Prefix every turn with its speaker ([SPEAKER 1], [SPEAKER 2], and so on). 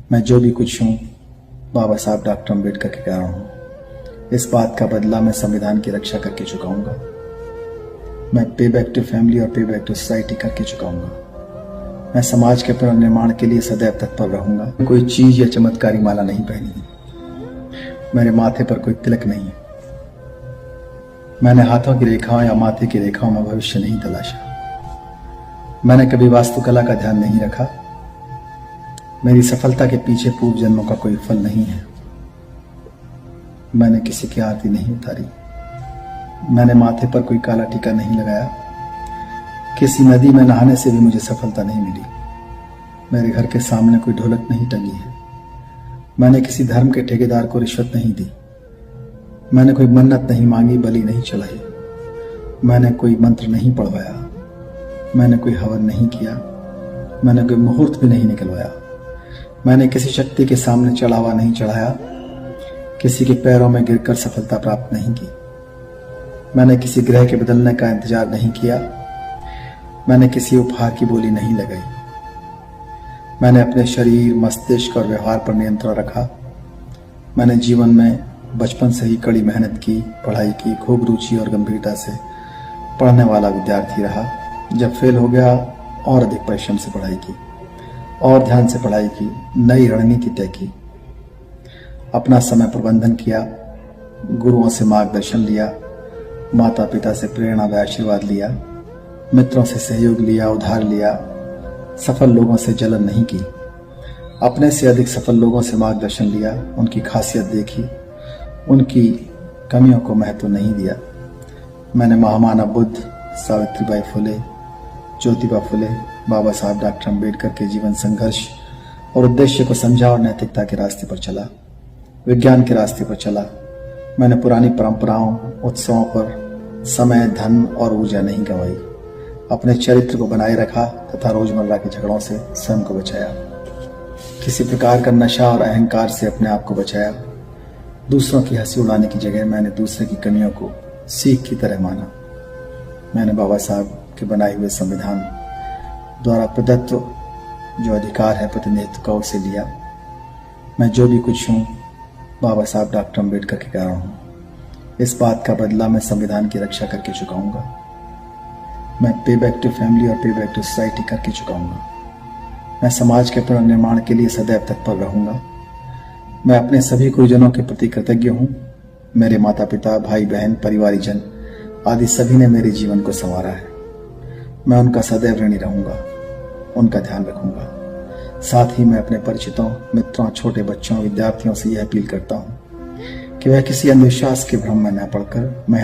[SPEAKER 1] मैं जो भी कुछ हूँ बाबा साहब डॉक्टर अम्बेडकर के कारण हूँ। इस बात का बदला मैं संविधान की रक्षा करके चुकाऊंगा। मैं पे बैक टू फैमिली और पे बैक टू सोसाइटी करके चुकाऊंगा। मैं समाज के पुनर्निर्माण के लिए सदैव तत्पर रहूंगा। कोई चीज या चमत्कारी माला नहीं पहनी है, मेरे माथे पर कोई तिलक नहीं है, मैंने हाथों की रेखाओं या माथे की रेखाओं में भविष्य नहीं तलाशा, मैंने कभी वास्तुकला का ध्यान नहीं रखा, मेरी सफलता के पीछे पूर्व जन्मों का कोई फल नहीं है, मैंने किसी की आरती नहीं उतारी, मैंने माथे पर कोई काला टीका नहीं लगाया, किसी नदी में नहाने से भी मुझे सफलता नहीं मिली, मेरे घर के सामने कोई ढोलक नहीं टंगी है, मैंने किसी धर्म के ठेकेदार को रिश्वत नहीं दी, मैंने कोई मन्नत नहीं मांगी, बलि नहीं चढ़ाई, मैंने कोई मंत्र नहीं पढ़वाया, मैंने कोई हवन नहीं किया, मैंने कोई मुहूर्त भी नहीं निकलवाया, मैंने किसी शक्ति के सामने चढ़ावा नहीं चढ़ाया, किसी के पैरों में गिरकर सफलता प्राप्त नहीं की, मैंने किसी ग्रह के बदलने का इंतजार नहीं किया, मैंने किसी उपहार की बोली नहीं लगाई, मैंने अपने शरीर, मस्तिष्क और व्यवहार पर नियंत्रण रखा, मैंने जीवन में बचपन से ही कड़ी मेहनत की, पढ़ाई की, खूब रुचि और गंभीरता से पढ़ने वाला विद्यार्थी रहा। जब फेल हो गया और अधिक परिश्रम से पढ़ाई की और ध्यान से पढ़ाई की, नई रणनीति तय की, अपना समय प्रबंधन किया, गुरुओं से मार्गदर्शन लिया, माता पिता से प्रेरणा व आशीर्वाद लिया, मित्रों से सहयोग लिया, उधार लिया, सफल लोगों से जलन नहीं की, अपने से अधिक सफल लोगों से मार्गदर्शन लिया, उनकी खासियत देखी, उनकी कमियों को महत्व नहीं दिया। मैंने महामानव बुद्ध, सावित्रीबाई फुले, ज्योतिबा फुले, बाबा साहब डॉक्टर अम्बेडकर के जीवन संघर्ष और उद्देश्य को समझा और नैतिकता के रास्ते पर चला, विज्ञान के रास्ते पर चला। मैंने पुरानी परंपराओं, उत्सवों पर समय, धन और ऊर्जा नहीं गंवाई, अपने चरित्र को बनाए रखा तथा रोजमर्रा के झगड़ों से स्वयं को बचाया, किसी प्रकार का नशा और अहंकार से अपने आप को बचाया। दूसरों की हंसी उड़ाने की जगह मैंने दूसरे की कमियों को सीख की तरह माना। मैंने बाबा साहब के बनाए हुए संविधान द्वारा प्रदत्त जो अधिकार है प्रतिनिधित्व का उसे लिया। मैं जो भी कुछ हूँ बाबा साहब डॉक्टर अम्बेडकर के कारण हूँ। इस बात का बदला मैं संविधान की रक्षा करके चुकाऊंगा। मैं पे बैक टू फैमिली और पे बैक टू सोसाइटी करके चुकाऊंगा। मैं समाज के पुनर्निर्माण के लिए सदैव तत्पर रहूंगा। मैं अपने सभी गुरुजनों के प्रति कृतज्ञ हूँ। मेरे माता पिता, भाई बहन, परिवारीजन आदि सभी ने मेरे जीवन को संवारा है। मैं उनका सदैव ऋणी रहूंगा, उनका ध्यान रखूंगा। साथ ही मैं अपने परिचितों, मित्रों, छोटे बच्चों, विद्यार्थियों से यह अपील करता हूँ कि वह किसी अंधविश्वास के भ्रम में न पड़कर मेहनत